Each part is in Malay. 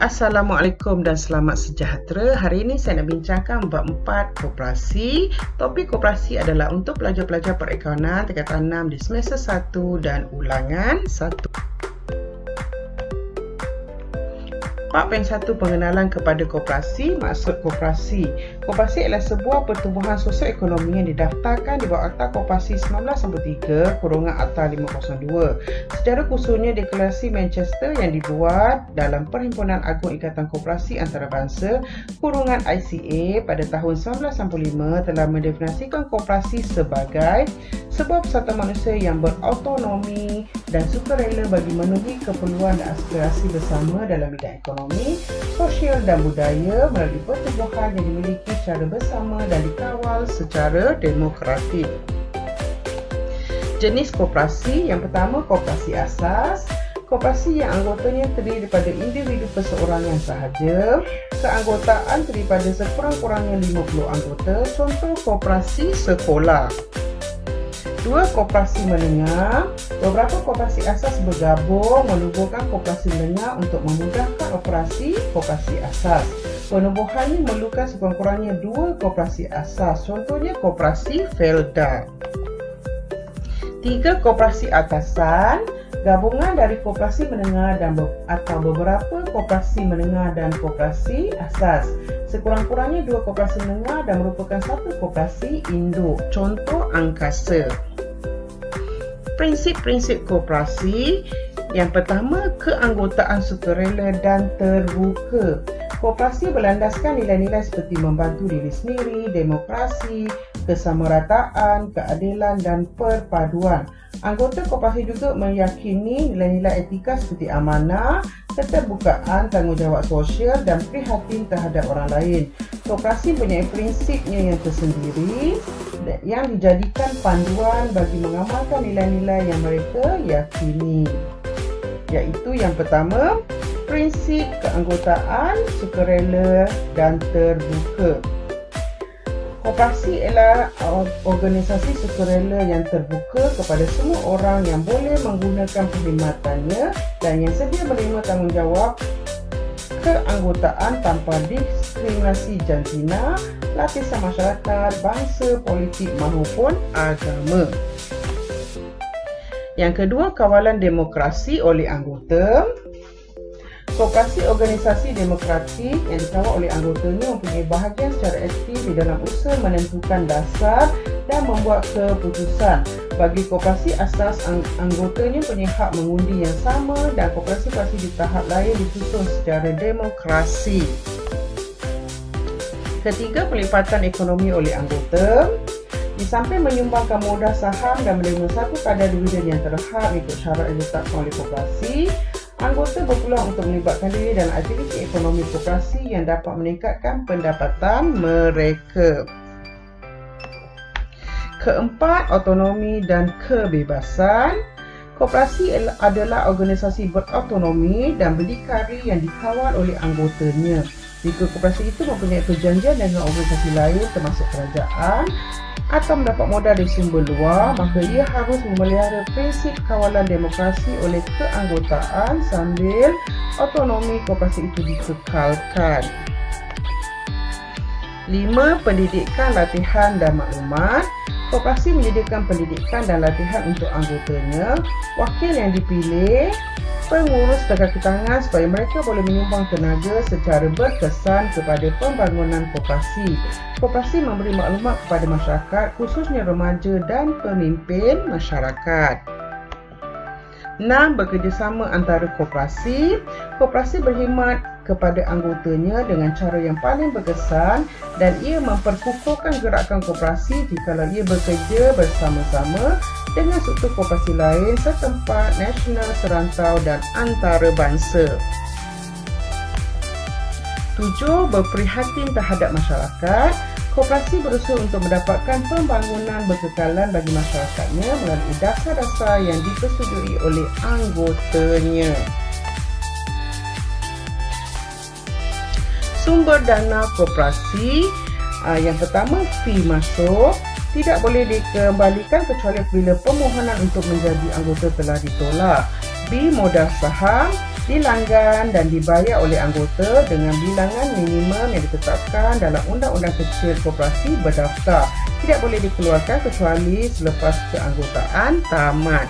Assalamualaikum dan selamat sejahtera. Hari ini saya nak bincangkan bab 4 koperasi. Topik koperasi adalah untuk pelajar-pelajar perakaunan tingkatan 6 di semester 1 dan ulangan 1. Bab yang 1, pengenalan kepada koperasi. Maksud koperasi. Koperasi adalah sebuah pertumbuhan sosioekonomi yang didaftarkan di bawah Akta Koperasi 1993 kurungan Akta 502. Secara khususnya Deklarasi Manchester yang dibuat dalam Perhimpunan Agung Ikatan Koperasi Antarabangsa kurungan ICA pada tahun 1965 telah mendefinisikan koperasi sebagai sebuah persatuan manusia yang berautonomi dan sukarela bagi memenuhi keperluan dan aspirasi bersama dalam bidang ekonomi, sosial dan budaya melalui pertumbuhan yang dimiliki secara bersama dan dikawal secara demokratik. Jenis koperasi yang pertama, koperasi asas. Koperasi yang anggotanya terdiri daripada individu perseorangan sahaja. Keanggotaan terdiri daripada sekurang-kurangnya 50 anggota. Contoh koperasi sekolah. 2. Koperasi menengah. Beberapa koperasi asas bergabung menubuhkan koperasi menengah untuk memudahkan operasi koperasi asas. Penubuhan ini memerlukan sekurang-kurangnya 2 koperasi asas. Contohnya koperasi Felda. 3. Koperasi atasan. Gabungan dari koperasi menengah atau beberapa koperasi menengah dan koperasi asas. Sekurang-kurangnya 2 koperasi menengah dan merupakan 1 koperasi induk. Contoh angkasa. Prinsip-prinsip koperasi. Yang pertama, keanggotaan sukarela dan terbuka. Koperasi berlandaskan nilai-nilai seperti membantu diri sendiri, demokrasi, kesamarataan, keadilan dan perpaduan. Anggota koperasi juga meyakini nilai-nilai etika seperti amanah, keterbukaan, tanggungjawab sosial dan prihatin terhadap orang lain. Koperasi mempunyai prinsipnya yang tersendiri yang dijadikan panduan bagi mengamalkan nilai-nilai yang mereka yakini. Iaitu yang pertama, prinsip keanggotaan, sukarela dan terbuka. Koperasi ialah organisasi sukarela yang terbuka kepada semua orang yang boleh menggunakan perkhidmatannya dan yang sedia menerima tanggungjawab keanggotaan tanpa diskriminasi jantina, lapisan masyarakat, bangsa, politik maupun agama. Yang kedua, kawalan demokrasi oleh anggota. Koperasi organisasi demokratik yang dikawal oleh anggotanya mempunyai bahagian secara aktif di dalam usaha menentukan dasar dan membuat keputusan. Bagi koperasi asas, anggotanya mempunyai hak mengundi yang sama dan koperasi-koperasi di tahap lain disusun secara demokrasi. Ketiga, pelipatan ekonomi oleh anggota. Di samping menyumbangkan modal saham dan menerima 1 kadar dividen yang terhad ikut syarat yang ditetapkan oleh koperasi, anggota berpeluang untuk melibatkan diri dalam aktiviti ekonomi koperasi yang dapat meningkatkan pendapatan mereka. Keempat, autonomi dan kebebasan. Koperasi adalah organisasi berautonomi dan berdikari yang dikawal oleh anggotanya. Jika koperasi itu mempunyai perjanjian dengan organisasi lain termasuk kerajaan atau mendapat modal dari sumber luar, maka ia harus memelihara prinsip kawalan demokrasi oleh keanggotaan sambil autonomi koperasi itu dikekalkan. 5. Pendidikan, latihan dan maklumat. Koperasi menyediakan pendidikan dan latihan untuk anggotanya, wakil yang dipilih, pengurus kaki tangan supaya mereka boleh menyumbang tenaga secara berkesan kepada pembangunan koperasi. Koperasi memberi maklumat kepada masyarakat, khususnya remaja dan pemimpin masyarakat. 6. Bekerjasama antara koperasi. Koperasi berkhidmat kepada anggotanya dengan cara yang paling berkesan dan ia memperkukuhkan gerakan koperasi jikalau ia bekerja bersama-sama dengan struktur koperasi lain setempat, nasional, serantau dan antarabangsa. 7. Berprihatin terhadap masyarakat. Koperasi berusaha untuk mendapatkan pembangunan berkekalan bagi masyarakatnya melalui dasar-dasar yang dipersetujui oleh anggotanya. Sumber dana koperasi. Yang pertama, fee masuk. tidak boleh dikembalikan kecuali apabila permohonan untuk menjadi anggota telah ditolak. B. Modal saham dilanggan dan dibayar oleh anggota dengan bilangan minimum yang ditetapkan dalam Undang-Undang Kecil Koperasi Berdaftar. Tidak boleh dikeluarkan kecuali selepas keanggotaan tamat.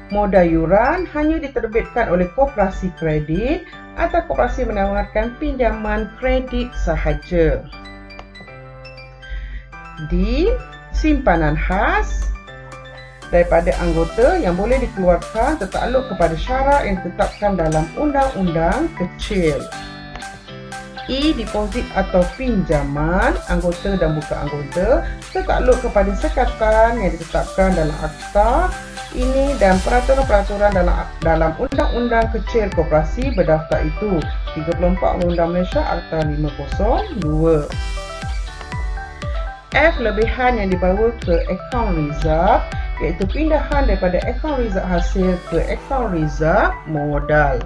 Modal yuran hanya diterbitkan oleh koperasi kredit atau koperasi menawarkan pinjaman kredit sahaja. D. Simpanan khas daripada anggota yang boleh dikeluarkan tertakluk kepada syarat yang ditetapkan dalam undang-undang kecil. E. Deposit atau pinjaman anggota dan bukan anggota tertakluk kepada sekatan yang ditetapkan dalam akta ini dan peraturan-peraturan dalam Undang-Undang Kecil Koperasi Berdaftar itu. 34 Undang-Undang Malaysia Akta 502. F. Lebihan yang dibawa ke akaun reserve, iaitu pindahan daripada akaun reserve hasil ke akaun reserve modal.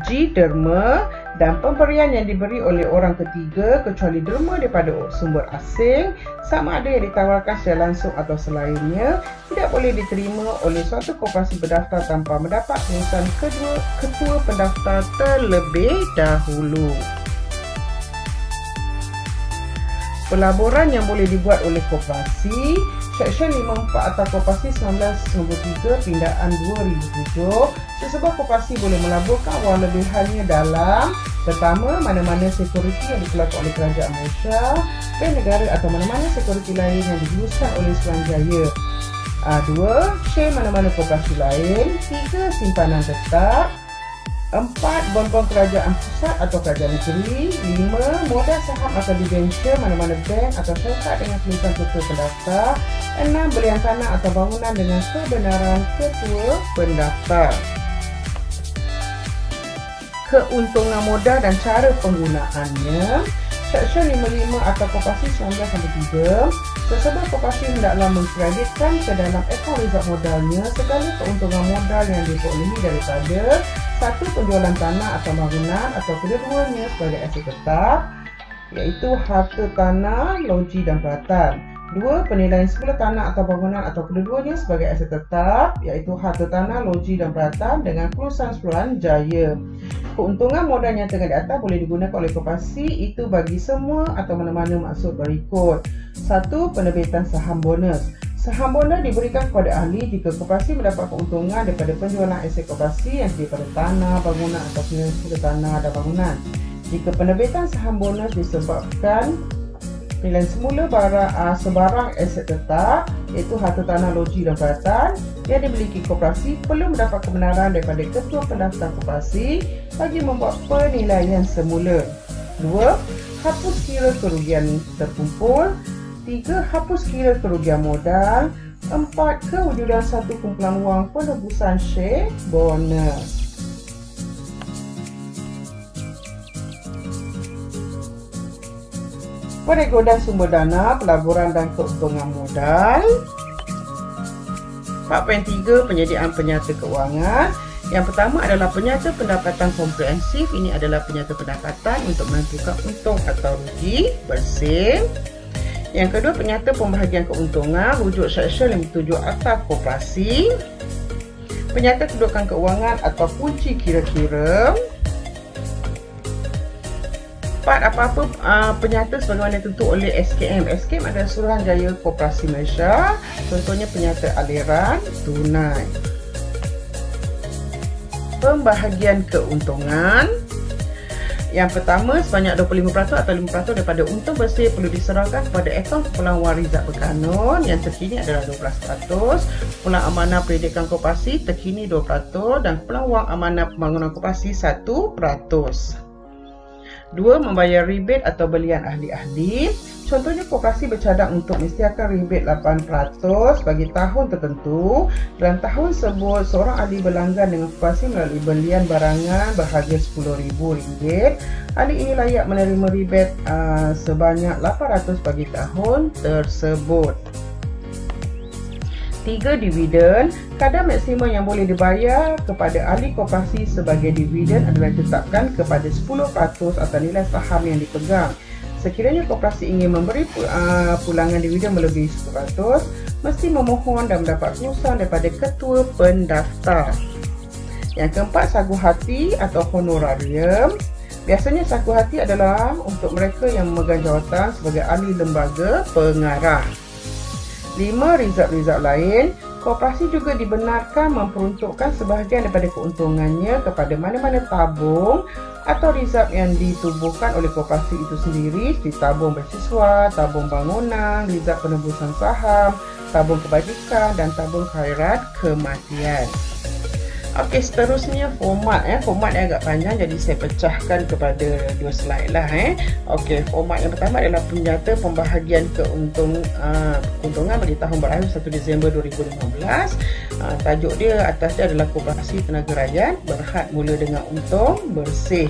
G. Derma dan pemberian yang diberi oleh orang ketiga kecuali derma daripada sumber asing sama ada yang ditawarkan secara langsung atau selainnya tidak boleh diterima oleh suatu koperasi berdaftar tanpa mendapat pengesahan kedua ketua pendaftar terlebih dahulu. Pelaburan yang boleh dibuat oleh koperasi, Seksyen 54 atau Koperasi 1993 Pindaan 2007, sesebuah koperasi boleh melaburkan wang lebihannya dalam pertama, mana-mana sekuriti yang dikeluarkan oleh Kerajaan Malaysia, bank negara atau mana-mana sekuriti lain yang digeluskan oleh Suruhanjaya. 2. Share mana-mana koperasi lain. 3. Simpanan tetap. 4. Bon-bon kerajaan pusat atau kerajaan negeri. 5. Modal saham atau debenture mana-mana bank atau syarikat dengan tulisan ketua pendaftar. 6. Belian tanah atau bangunan dengan kebenaran ketua pendaftar. Keuntungan modal dan cara penggunaannya. Seksyen 55 atau Koperasi 1993, sesebuah koperasi hendaklah mengkreditkan ke dalam akaun reserve modalnya segala keuntungan modal yang diperolehi daripada 1. Penjualan tanah atau bangunan atau kedua-duanya sebagai aset tetap, iaitu harta tanah, loji dan peralatan. 2. Penilaian semula tanah atau bangunan atau kedua-duanya sebagai aset tetap, iaitu harta tanah, loji dan peralatan dengan kelulusan Suruhanjaya. Keuntungan modal yang tengah di atas boleh digunakan oleh koperasi itu bagi semua atau mana-mana maksud berikut. 1. Penerbitan saham bonus. Saham bonus diberikan kepada ahli jika koperasi mendapat keuntungan daripada penjualan aset koperasi yang daripada tanah, bangunan atau penilaian semula tanah dan bangunan. Jika penerbitan saham bonus disebabkan penilaian semula sebarang aset tetap, iaitu harta tanah, loji dan peralatan yang dimiliki koperasi perlu mendapat kebenaran daripada ketua pendaftar koperasi bagi membuat penilaian semula. 2. Hapus kira kerugian terkumpul. 3. Hapus kira kerugian modal. 4. Kewujudan satu kumpulan wang penebusan share bonus. Perekodan sumber dana, pelaburan dan keuntungan modal. 4.3 Penyediaan penyata keuangan. Yang pertama adalah penyata pendapatan komprehensif. Ini adalah penyata pendapatan untuk menentukan untung atau rugi bersih. Yang kedua, penyata pembahagian keuntungan, rujuk Seksyen 57 Akta Koperasi. Penyata kedudukan keuangan atau kunci kira-kira. 4. Apa-apa penyata sebagaimana ditentu oleh SKM. SKM adalah Suruhanjaya Koperasi Malaysia. Contohnya penyata aliran tunai. Pembahagian keuntungan. Yang pertama, sebanyak 25% atau 5% daripada untung bersih perlu diserahkan kepada akaun kumpulan wang rizab berkanun. Yang terkini adalah 12%. Kumpulan amanah pendidikan koperasi terkini 2% dan kumpulan wang amanah pembangunan koperasi 1%. 2. Membayar rebate atau belian ahli-ahli. Contohnya, koperasi bercadang untuk menyediakan rebate 8% bagi tahun tertentu. Dalam tahun tersebut, seorang ahli berlanggan dengan koperasi melalui belian barangan berharga RM10,000. Ahli ini layak menerima rebate sebanyak 800 bagi tahun tersebut. 3. Dividen. Kadar maksimum yang boleh dibayar kepada ahli koperasi sebagai dividen adalah ditetapkan kepada 10% atau nilai saham yang dipegang. Sekiranya koperasi ingin memberi pulangan dividen melebihi 100%, mesti memohon dan mendapat kelulusan daripada ketua pendaftar. Yang keempat, sagu hati atau honorarium. Biasanya sagu hati adalah untuk mereka yang memegang jawatan sebagai ahli lembaga pengarah. 5. Rizab-rizab lain. Koperasi juga dibenarkan memperuntukkan sebahagian daripada keuntungannya kepada mana-mana tabung atau rizab yang ditubuhkan oleh koperasi itu sendiri, seperti tabung beasiswa, tabung bangunan, rizab penembusan saham, tabung kebajikan dan tabung khairat kematian. Okey, seterusnya format. Format yang agak panjang, jadi saya pecahkan kepada 2 slide lah. Okey, format yang pertama adalah penyata pembahagian keuntungan bagi tahun berakhir 1 Disember 2015. Tajuk dia atas dia adalah Koperasi Tenaga Rakyat Berhad mula dengan untung bersih.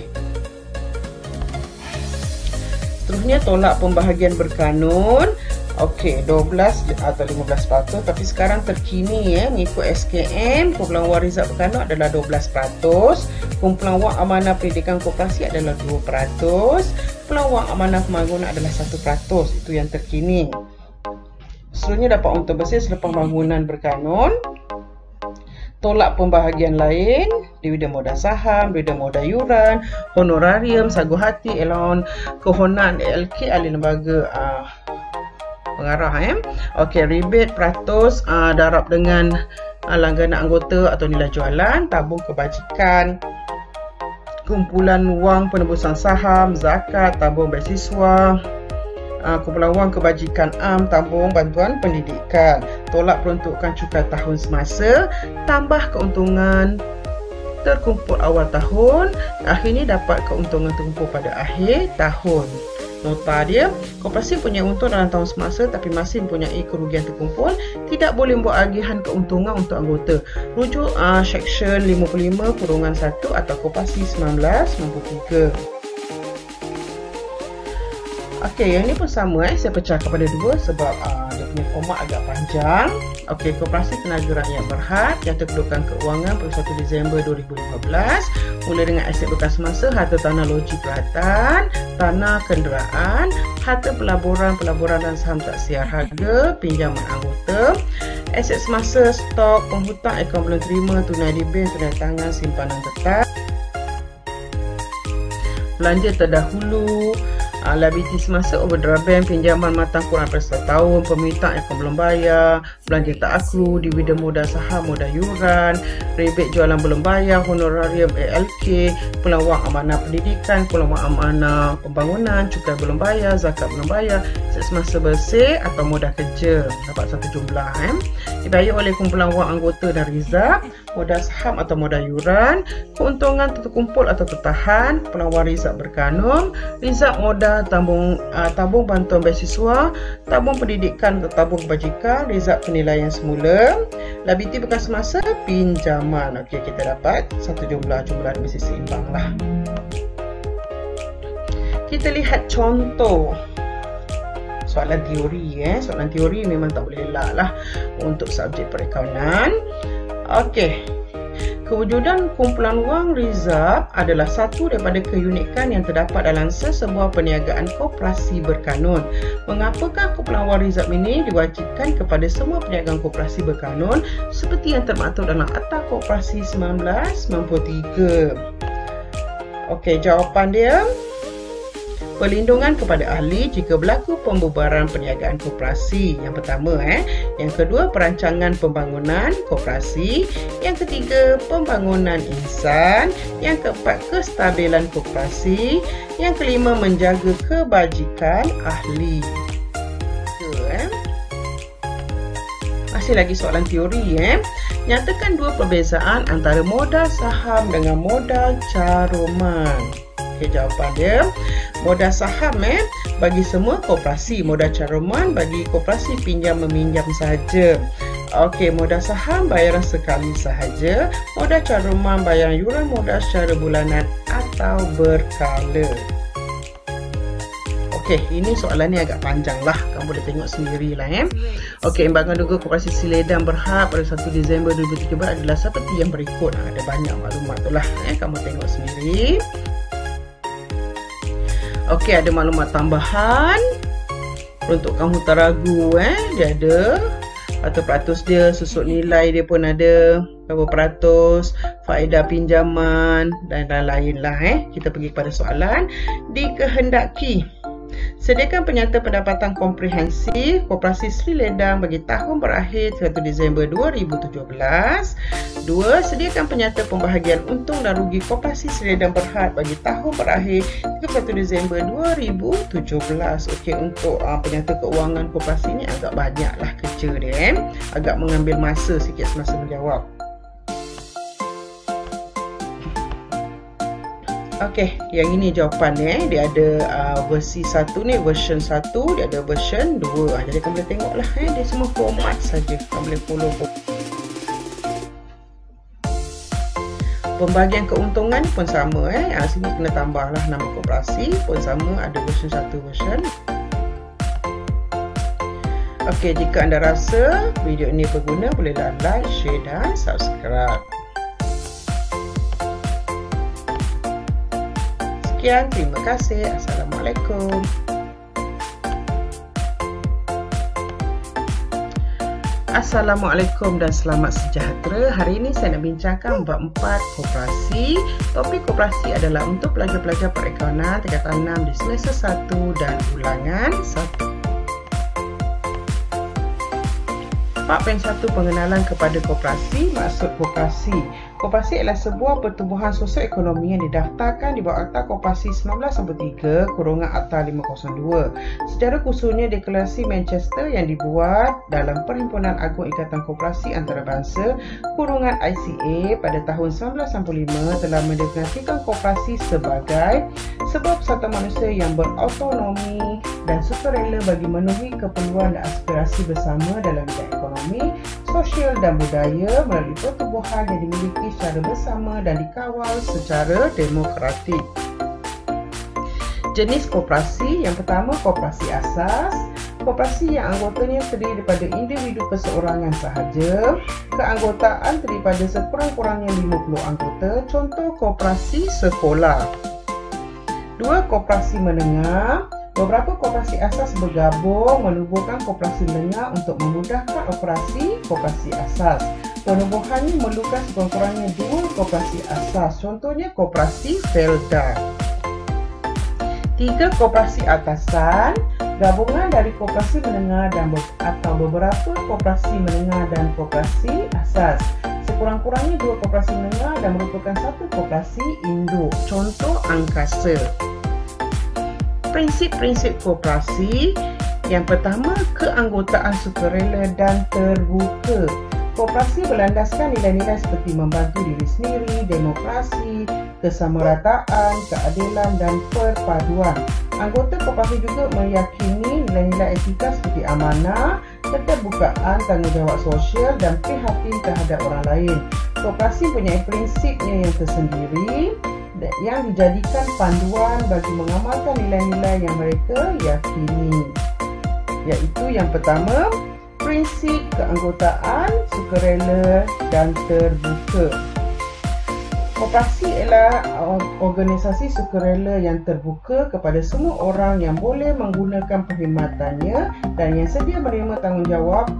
Seterusnya tolak pembahagian berkanun. Okey, 12 atau 15%, tapi sekarang terkini mengikut SKM, kumpulan wang rizab berkanun adalah 12%, kumpulan wang amanah pendidikan koperasi adalah 2%, kumpulan wang amanah pembangunan adalah 1%. Itu yang terkini. Seterusnya dapat untung bersih selepas bangunan berkanun. Tolak pembahagian lain, dividen modal saham, dividen modal yuran, honorarium, sagu hati, allowance, kehonan ALK, ahli lembaga pengarah. Okey, rebate peratus darab dengan langganan anggota atau nilai jualan, tabung kebajikan, kumpulan wang penembusan saham, zakat, tabung beasiswa, kumpulan wang kebajikan am, tabung bantuan pendidikan, tolak peruntukan cukai tahun semasa, tambah keuntungan terkumpul awal tahun, akhirnya dapat keuntungan terkumpul pada akhir tahun. Nota dia, koperasi punya untung dalam tahun semasa tapi masih mempunyai kerugian terkumpul, tidak boleh membuat agihan keuntungan untuk anggota. Rujuk Seksyen 55(1) atau Koperasi 1993. Okey, yang ini pun sama saya pecah kepada 2 sebab dia punya format agak panjang. Okey, Koperasi Tenaga Rakyat Berhad yang terkedudukan keuangan pada 1 Disember 2015 mula dengan aset bekas masa, harta tanah loji perkhidmatan, tanah kenderaan, harta pelaburan dan saham tak siar harga, pinjaman anggota, aset semasa, stok, penghutang, akaun belum terima, tunai di bank, tunai tangan, simpanan tetap, belanja terdahulu, liability semasa, overdraft bank, pinjaman matang kurang daripada 1 tahun, permintaan akaun belum bayar, belanja tak akru, dividen modal saham, modal yuran, rebate jualan belum bayar, honorarium ALK, pulang wang amanah pendidikan, pulang wang amanah pembangunan, cukai belum bayar, zakat belum bayar, aset semasa bersih atau modal kerja. Dapat satu jumlah. Dibayar oleh kumpulan wang anggota dan rizab, modal saham atau modal yuran, keuntungan terkumpul atau tertahan, pulang wang rizab berkanun, rizab modal tabung bantuan beasiswa, tabung pendidikan atau tabung kebajikan, rizab penilaian semula, liability bekas masa, pinjaman. Okey, kita dapat satu jumlah mesti seimbang lah. Kita lihat contoh soalan teori. Soalan teori memang tak boleh elak lah untuk subjek perakaunan. Okey, kewujudan kumpulan wang rizab adalah satu daripada keunikan yang terdapat dalam sesebuah perniagaan koperasi berkanun. Mengapakah kumpulan wang rizab ini diwajibkan kepada semua perniagaan koperasi berkanun seperti yang termaktub dalam Akta Koperasi 1993? Okey, jawapan dia, perlindungan kepada ahli jika berlaku pembubaran perniagaan koperasi. Yang pertama. Yang kedua, perancangan pembangunan koperasi. Yang ketiga, pembangunan insan. Yang keempat, kestabilan koperasi. Yang kelima, menjaga kebajikan ahli. Masih lagi soalan teori. Nyatakan 2 perbezaan antara modal saham dengan modal caruman. Okey, jawapan dia, modal saham bagi semua koperasi, modal caruman bagi koperasi pinjam meminjam sahaja. Okey, modal saham bayaran sekali sahaja, modal caruman bayaran yuran modal secara bulanan atau berkala. Okey, ini soalan ni agak panjang lah, kamu boleh tengok sendiri lah. Okey, imbangan duga Koperasi Siledam Berhad pada 1 Disember 2013 adalah seperti yang berikut. Ada banyak maklumat tu lah, kamu tengok sendiri. Okey, ada maklumat tambahan. Peruntukan hutang ragu dia ada. Peratus dia, susut nilai dia pun ada. Berapa peratus, faedah pinjaman dan lain-lain lah. Kita pergi kepada soalan. Dikehendaki sediakan penyata pendapatan komprehensif Koperasi Sri Ledang bagi tahun berakhir 1 Disember 2017. 2. Sediakan penyata pembahagian untung dan rugi Koperasi Sri Ledang Berhad bagi tahun berakhir 31 Disember 2017. Okey, untuk penyata keuangan koperasi ni agak banyaklah kerja dia. Agak mengambil masa sikit semasa menjawab. Okey, yang ini jawapan dia. Dia ada versi 1 ni, version 1, dia ada version 2. Jadi kamu boleh tengoklah dia semua format saja. Kamu boleh follow. Pembagian keuntungan pun sama sini kena tambahlah nama koperasi pun sama, ada version 1, version. Okey, jika anda rasa video ini berguna, bolehlah like, share dan subscribe. Sekian, terima kasih. Assalamualaikum. Assalamualaikum dan selamat sejahtera. Hari ini saya nak bincangkan bab 4 koperasi. Topik koperasi adalah untuk pelajar-pelajar perekonomian tingkatan 6 di semester 1 dan ulangan 1. 4.1 Pengenalan kepada koperasi. Maksud koperasi. Koperasi adalah sebuah pertubuhan sosioekonomi yang didaftarkan di bawah Akta Koperasi 1993 Akta 502. Secara khususnya Deklarasi Manchester yang dibuat dalam Perhimpunan Agung Ikatan Koperasi Antarabangsa ICA pada tahun 1995 telah mendeklarasikan koperasi sebagai sebuah persatuan manusia yang berotonomi dan sukarela bagi memenuhi keperluan dan aspirasi bersama dalam bidang ekonomi, sosial dan budaya melalui pertubuhan yang dimiliki secara bersama dan dikawal secara demokratik. Jenis koperasi. Yang pertama, koperasi asas. Koperasi yang anggotanya terdiri daripada individu perseorangan sahaja. Keanggotaan terdiri daripada sekurang-kurangnya 50 anggota. Contoh koperasi sekolah. 2. Koperasi menengah. Beberapa koperasi asas bergabung menubuhkan koperasi menengah untuk memudahkan operasi koperasi asas. Penubuhannya memerlukan sekurang-kurangnya 2 koperasi asas. Contohnya koperasi Felda. 3. Koperasi atasan. Gabungan dari koperasi menengah dan atau beberapa koperasi menengah dan koperasi asas. Sekurang-kurangnya 2 koperasi menengah dan merupakan 1 koperasi induk. Contoh angkasa. Prinsip-prinsip koperasi. Yang pertama, keanggotaan sukarela dan terbuka. Koperasi berlandaskan nilai-nilai seperti membantu diri sendiri, demokrasi, kesamarataan, keadilan dan perpaduan. Anggota koperasi juga meyakini nilai-nilai etika seperti amanah, keterbukaan, tanggungjawab sosial dan prihatin terhadap orang lain. Koperasi punya prinsipnya yang tersendiri yang dijadikan panduan bagi mengamalkan nilai-nilai yang mereka yakini. Iaitu yang pertama, prinsip keanggotaan sukarela dan terbuka. Koperasi ialah organisasi sukarela yang terbuka kepada semua orang yang boleh menggunakan perkhidmatannya dan yang sedia menerima tanggungjawab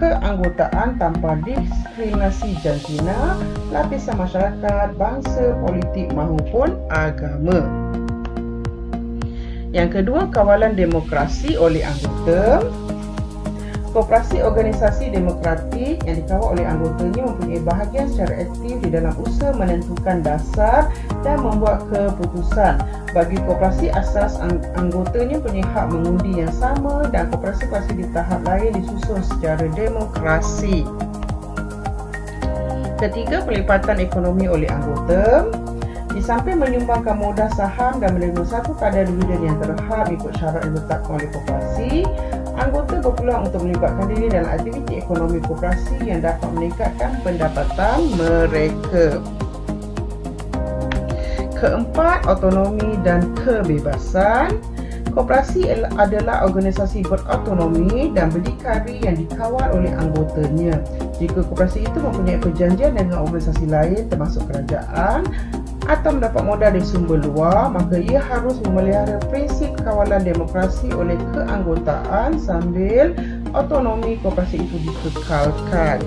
keanggotaan tanpa diskriminasi jantina, lapisan masyarakat, bangsa, politik maupun agama. Yang kedua, kawalan demokrasi oleh anggota. Koperasi organisasi demokratik yang dikawal oleh anggotanya mempunyai bahagian secara aktif di dalam usaha menentukan dasar dan membuat keputusan. Bagi koperasi asas, anggotanya mempunyai hak mengundi yang sama dan koperasi-koperasi di tahap lain disusun secara demokrasi. Ketiga, pelipatan ekonomi oleh anggota. Di samping menyumbangkan modal saham dan menerima satu kadar dividen yang terhad ikut syarat yang ditetapkan oleh koperasi, anggota berpeluang untuk melibatkan diri dalam aktiviti ekonomi koperasi yang dapat meningkatkan pendapatan mereka. Keempat, autonomi dan kebebasan. Koperasi adalah organisasi berotonomi dan berdikari yang dikawal oleh anggotanya. Jika koperasi itu mempunyai perjanjian dengan organisasi lain termasuk kerajaan, atau mendapat modal dari sumber luar, maka ia harus memelihara prinsip kawalan demokrasi oleh keanggotaan sambil autonomi koperasi itu dikekalkan.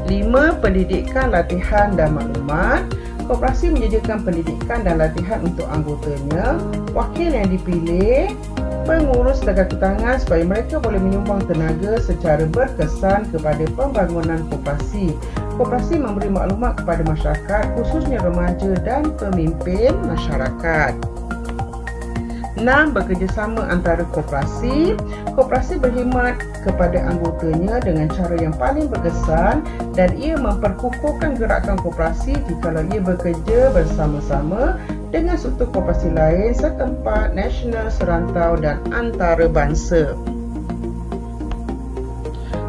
5. Pendidikan, latihan dan maklumat. Koperasi menyediakan pendidikan dan latihan untuk anggotanya, wakil yang dipilih, pengurus kaki tangan supaya mereka boleh menyumbang tenaga secara berkesan kepada pembangunan koperasi. Koperasi memberi maklumat kepada masyarakat, khususnya remaja dan pemimpin masyarakat. 6. Bekerjasama antara koperasi. Koperasi berkhidmat kepada anggotanya dengan cara yang paling berkesan dan ia memperkukuhkan gerakan koperasi jikalau ia bekerja bersama-sama dengan struktur koperasi lain setempat, nasional, serantau dan antarabangsa.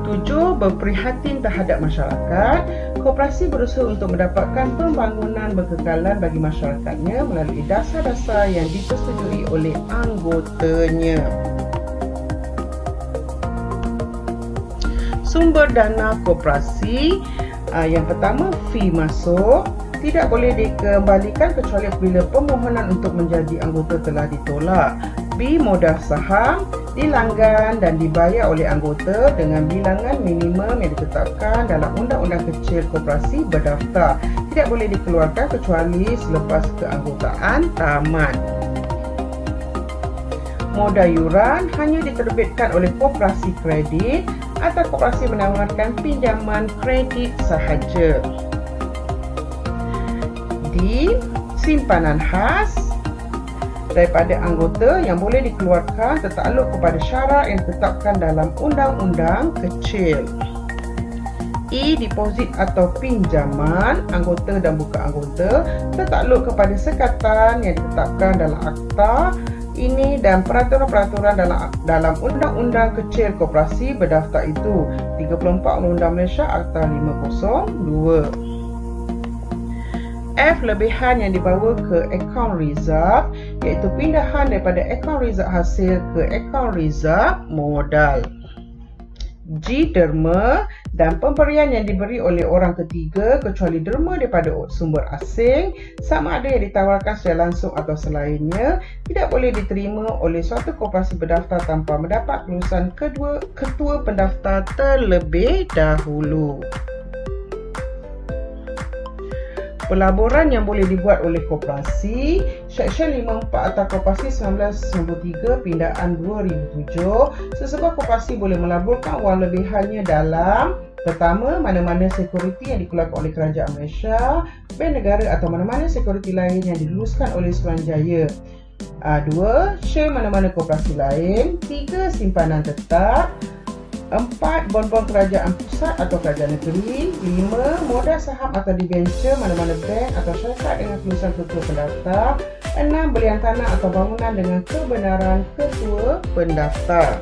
7. Berprihatin terhadap masyarakat. Koperasi berusaha untuk mendapatkan pembangunan berkekalan bagi masyarakatnya melalui dasar-dasar yang dipersetujui oleh anggotanya. Sumber dana koperasi. Yang pertama, fee masuk. Tidak boleh dikembalikan kecuali apabila permohonan untuk menjadi anggota telah ditolak. B. Modal saham dilanggan dan dibayar oleh anggota dengan bilangan minimum yang ditetapkan dalam Undang-Undang Kecil Koperasi Berdaftar. Tidak boleh dikeluarkan kecuali selepas keanggotaan tamat. Modal yuran hanya diterbitkan oleh koperasi kredit atau koperasi menawarkan pinjaman kredit sahaja. D. Simpanan khas daripada anggota yang boleh dikeluarkan tertakluk kepada syarat yang ditetapkan dalam undang-undang kecil. E. Deposit atau pinjaman anggota dan bukan anggota tertakluk kepada sekatan yang ditetapkan dalam akta ini dan peraturan-peraturan dalam Undang-Undang Kecil Koperasi Berdaftar itu 34 Undang-Undang Malaysia Akta 502. F. Lebihan yang dibawa ke akaun reserve iaitu pindahan daripada akaun reserve hasil ke akaun reserve modal. G. Derma dan pemberian yang diberi oleh orang ketiga kecuali derma daripada sumber asing sama ada yang ditawarkan secara langsung atau selainnya tidak boleh diterima oleh suatu koperasi berdaftar tanpa mendapat kelulusan ketua pendaftar terlebih dahulu. Pelaburan yang boleh dibuat oleh koperasi. Seksyen 54 Akta Koperasi 1993 Pindaan 2007. Sesebuah koperasi boleh melaburkan wang lebihannya dalam: pertama, mana-mana sekuriti yang dikeluarkan oleh Kerajaan Malaysia, bank negara atau mana-mana sekuriti lain yang diluluskan oleh Suruhanjaya. 2. Share mana-mana koperasi lain. 3. Simpanan tetap. 4. Bon-bon kerajaan pusat atau kerajaan negeri. 5. Modal saham atau debenture mana-mana bank atau syarikat dengan kelulusan ketua pendaftar. 6. Belian tanah atau bangunan dengan kebenaran ketua pendaftar.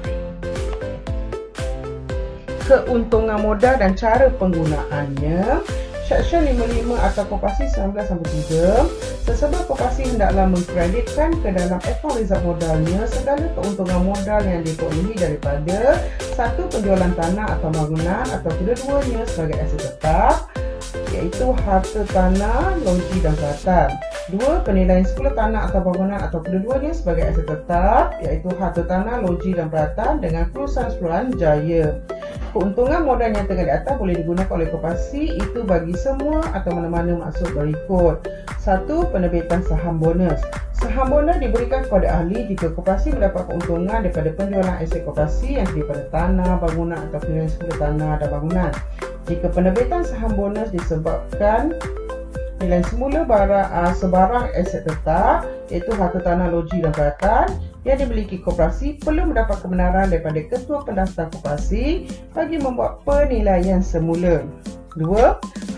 Keuntungan modal dan cara penggunaannya. Seksyen 55 Akta Koperasi 1993. Sesebuah koperasi hendaklah mengkreditkan ke dalam akaun reserve modalnya segala keuntungan modal yang diperolehi daripada 1. Penjualan tanah atau bangunan atau kedua-duanya sebagai aset tetap iaitu harta tanah, loji dan peralatan. 2. Penilaian semula tanah atau bangunan atau kedua-duanya sebagai aset tetap iaitu harta tanah, loji dan peralatan dengan kelulusan Suruhanjaya. Keuntungan modal yang tengah di atas boleh digunakan oleh koperasi itu bagi semua atau mana-mana maksud berikut. 1. Penerbitan saham bonus. Saham bonus diberikan kepada ahli jika koperasi mendapat keuntungan daripada penjualan aset koperasi yang daripada tanah, bangunan atau penilaian semula tanah dan bangunan. Jika penerbitan saham bonus disebabkan nilai semula sebarang aset tetap iaitu harta tanah, loji dan peralatan yang dimiliki koperasi perlu mendapat kebenaran daripada ketua pendaftar koperasi bagi membuat penilaian semula. 2.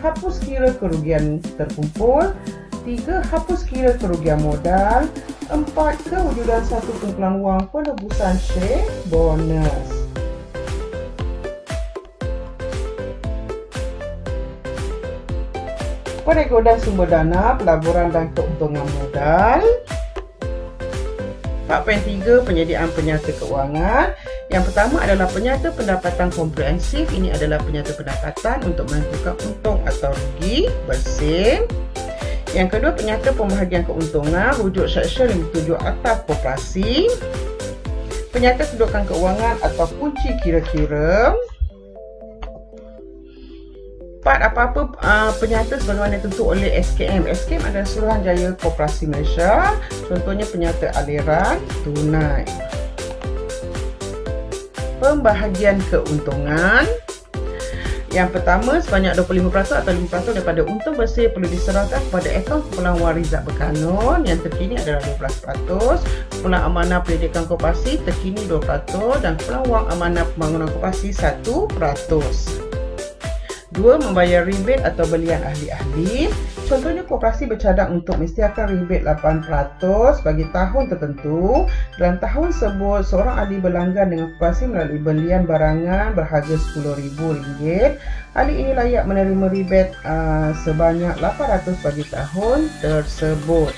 Hapus kira kerugian terkumpul. 3. Hapus kira kerugian modal. 4. Kewujudan satu kumpulan wang penebusan share bonus. Perekodan sumber dana, pelaburan dan keuntungan modal. 4.3 Penyediaan penyata keuangan. Yang pertama adalah penyata pendapatan komprehensif. Ini adalah penyata pendapatan untuk menentukan untung atau rugi bersih. Yang kedua, penyata pembahagian keuntungan, rujuk seksyen 57 atas koperasi. Penyata kedudukan keuangan atau kunci kira-kira. Apa-apa penyata sebagaimana ditentu oleh SKM. SKM adalah Suruhanjaya Koperasi Malaysia. Contohnya penyata aliran tunai. Pembahagian keuntungan. Yang pertama, sebanyak 25% atau 5% daripada untung bersih perlu diserahkan kepada akaun kumpulan wang Rizab berkanun. Yang terkini adalah 12%. Kumpulan amanah pendidikan koperasi terkini 2% dan kumpulan wang amanah pembangunan koperasi 1%. 2. Membayar rebate atau belian ahli-ahli. Contohnya, koperasi bercadang untuk menyediakan rebate 8% bagi tahun tertentu. Dalam tahun tersebut, seorang ahli berlanggan dengan koperasi melalui belian barangan berharga RM10,000. Ahli ini layak menerima rebate sebanyak 800 bagi tahun tersebut.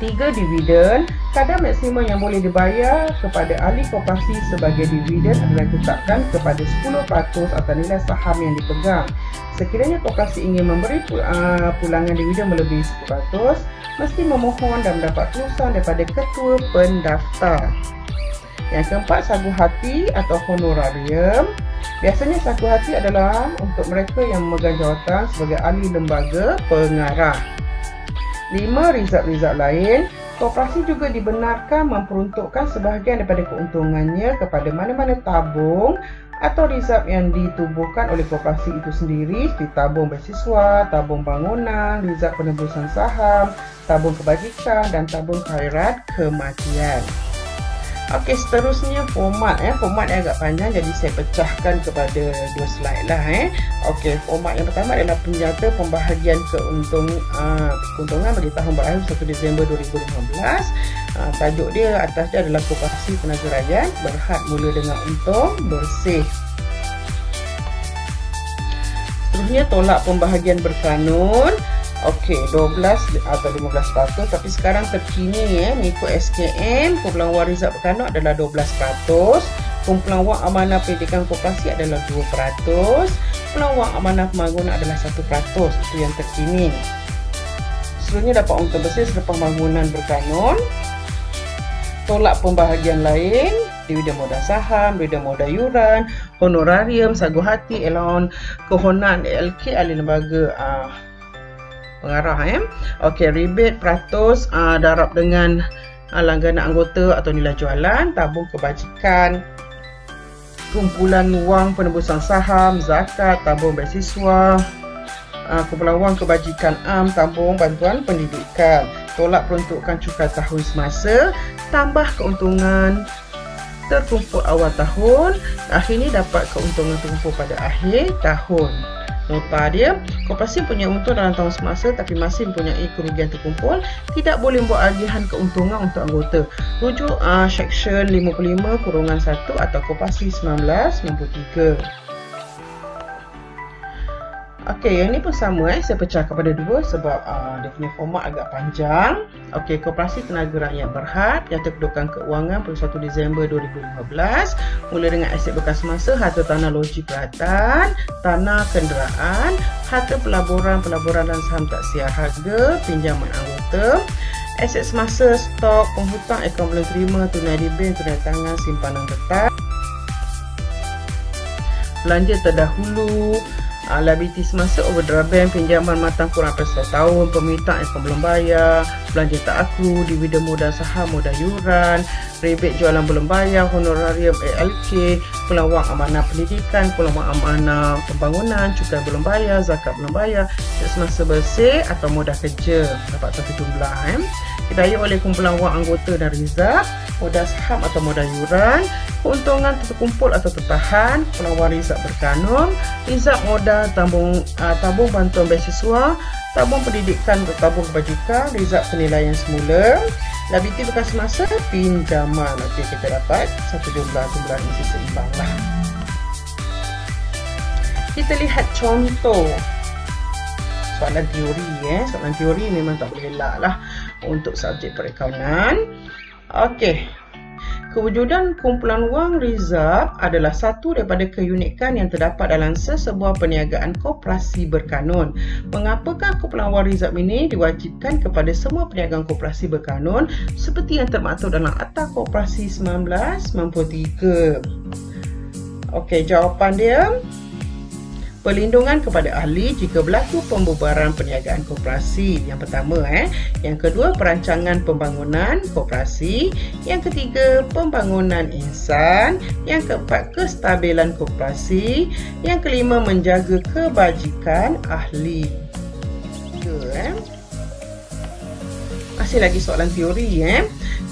3. Dividen. Kadar maksimum yang boleh dibayar kepada ahli koperasi sebagai dividen adalah ditetapkan kepada 10% atas nilai saham yang dipegang. Sekiranya koperasi ingin memberi pulangan dividen melebihi 10%, mesti memohon dan mendapat kelulusan daripada ketua pendaftar. Yang keempat, sagu hati atau honorarium. Biasanya sagu hati adalah untuk mereka yang memegang jawatan sebagai ahli lembaga pengarah. 5. Rizab-rizab lain. Koperasi juga dibenarkan memperuntukkan sebahagian daripada keuntungannya kepada mana-mana tabung atau rizab yang ditubuhkan oleh koperasi itu sendiri, seperti tabung beasiswa, tabung bangunan, rizab penebusan saham, tabung kebajikan dan tabung khairat kematian. Okey, seterusnya format. Format yang agak panjang, jadi saya pecahkan kepada 2 slide lah. Okey, format yang pertama adalah penyata pembahagian keuntungan bagi tahun berakhir 1 Disember 2015. Tajuk dia atas dia adalah Koperasi Tenaga Rakyat Berhad mula dengan untung bersih. Seterusnya, tolak pembahagian berkanun. Okey, 12 atau 15%, tapi sekarang terkini mengikut SKM, kumpulan wang Rizab berkanun adalah 12%, kumpulan wang amanah pendidikan koperasi adalah 2%, kumpulan wang amanah pembangunan adalah 1%. Itu yang terkini. Seterusnya, dapat untung bersih selepas bangunan berkanun. Tolak pembahagian lain, dividen modal saham, dividen modal yuran, honorarium, sagu hati, allowance, kehormatan LK ahli lembaga pengarah. Okey, rebate peratus darab dengan langganan anggota atau nilai jualan, tabung kebajikan, kumpulan wang penebusan saham, zakat, tabung beasiswa, kumpulan wang kebajikan tabung bantuan pendidikan. Tolak peruntukan cukai tahun semasa, tambah keuntungan terkumpul awal tahun, akhirnya dapat keuntungan terkumpul pada akhir tahun. Nota dia, koperasi punya untung dalam tahun semasa tapi masih mempunyai kerugian terkumpul, tidak boleh membuat agihan keuntungan untuk anggota. Rujuk Seksyen 55-1 atau Koperasi 1993. Okey, yang ni pun sama saya pecah kepada 2 sebab dia punya format agak panjang. Okey, Koperasi Tenaga Rakyat Berhad, Nyata Kedudukan Keuangan pada 1 Disember 2015, mula dengan aset bekas masa, harta tanah loji perhatian, tanah kenderaan, harta pelaburan dan saham tak siar harga, pinjaman anggota, aset semasa, stok, penghutang, akaun belum terima, tunai di bank, tunai tangan, simpanan tetap, belanja terdahulu, liability semasa, overdraft bank, pinjaman matang kurang daripada 1 tahun, permintaan akaun belum bayar, belanja tak aku, dividen modal saham, modal yuran, rebate jualan belum bayar, honorarium ALK, kumpulan wang amanah pendidikan, kumpulan wang amanah pembangunan, cukai belum bayar, zakat belum bayar, semasa bersih atau modal kerja dapat satu jumlah. Didaya oleh kumpulan wang anggota dan rizab, modal saham atau modal yuran, keuntungan terkumpul atau tertahan, kumpulan wang rizab berkanun, rizab modal tabung bantuan beasiswa, tabung pendidikan untuk tabung kebajikan, rizab penilaian semula, liability bekas masa, pinjaman. Okey, kita dapat satu jumlah mesti seimbang lah. Kita lihat contoh soalan teori. Soalan teori memang tak boleh elak lah untuk subjek perakaunan. Okey, Kewujudan kumpulan wang reserve adalah satu daripada keunikan yang terdapat dalam sesebuah perniagaan koperasi berkanun. Mengapakah kumpulan wang reserve ini diwajibkan kepada semua perniagaan koperasi berkanun seperti yang termaktub dalam Akta Koperasi 1993? Okey, jawapan dia perlindungan kepada ahli jika berlaku pembubaran perniagaan koperasi. Yang pertama, Yang kedua, perancangan pembangunan koperasi. Yang ketiga, pembangunan insan. Yang keempat, kestabilan koperasi. Yang kelima, menjaga kebajikan ahli. Masih lagi soalan teori,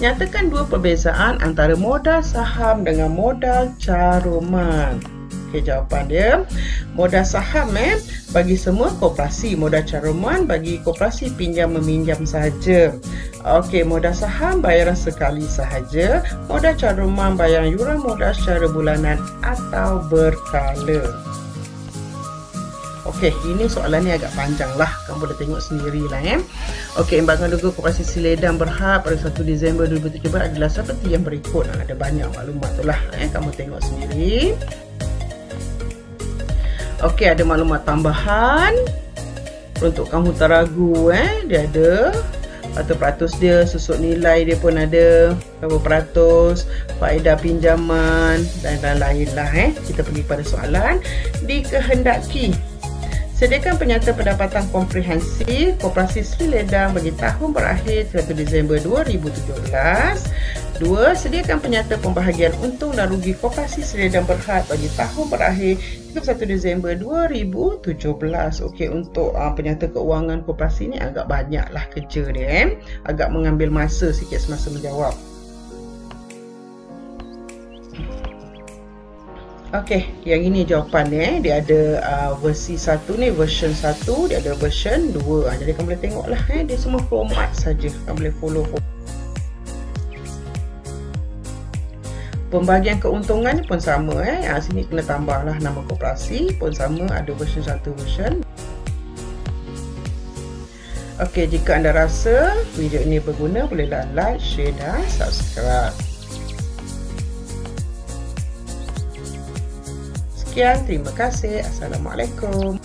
Nyatakan dua perbezaan antara modal saham dengan modal caruman. Okey, jawapan dia modal saham bagi semua koperasi, modal caruman bagi koperasi pinjam meminjam sahaja. Okey, modal saham bayaran sekali sahaja, modal caruman bayaran yuran modal secara bulanan atau berkala. Okey, ini soalan ni agak panjang lah, kamu boleh tengok sendirilah. Okey, imbangan logo Koperasi Siledam Berhad pada 1 Disember 2017 adalah seperti yang berikut. Ada banyak maklumat tu lah, kamu tengok sendiri. Okey, ada maklumat tambahan untuk kamu tak ragu. Dia ada peratus dia, susut nilai dia pun ada, berapa peratus, faedah pinjaman dan lain-lain lah. Kita pergi pada soalan. Dikehendaki sediakan penyata pendapatan komprehensif Koperasi Sri Ledang bagi tahun berakhir 1 Disember 2017. 2. Sediakan penyata pembahagian untung dan rugi Koperasi Sri Ledang Berhad bagi tahun berakhir 31 Disember 2017. Okey, untuk penyata keuangan koperasi ni agak banyak lah kerja dia. Agak mengambil masa sikit semasa menjawab. Okey, yang ini jawapan dia ada versi 1 ni, version 1, dia ada version 2. Jadi kamu boleh tengoklah, dia semua format saja. Kamu boleh follow. Pembagian keuntungan pun sama. Sini kena tambahlah nama koperasi pun sama, ada version 1, version. Okey, jika anda rasa video ini berguna, bolehlah like, share dan subscribe. Sekian, terima kasih. Assalamualaikum.